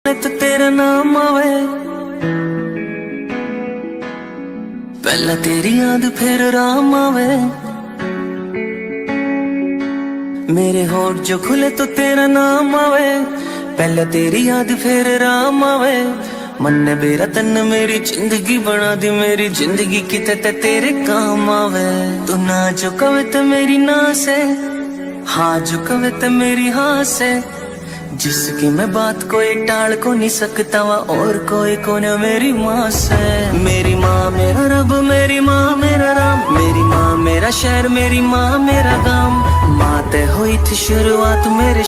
तो तेरा नाम आवे, पहला तेरी याद फिर राम आवे। मेरे होठ जो खुले तो तेरा नाम आवे, पहले तेरी याद फिर राम आवे। मन ने मेरा तन मेरी जिंदगी बना दी, मेरी जिंदगी किते तेरे काम आवे। तू ना जो कवे तो मेरी ना से, हाँ जो कवे तो मेरी हाँ से। जिसकी मैं बात कोई टाल को नहीं सकता वा, और कोई कौन मेरी माँ से। मेरी माँ मेरा रब, मेरी माँ मेरा राम, मेरी माँ मेरा शहर, मेरी माँ मेरा गाम। माँ ते हुई थी शुरुआत मेरे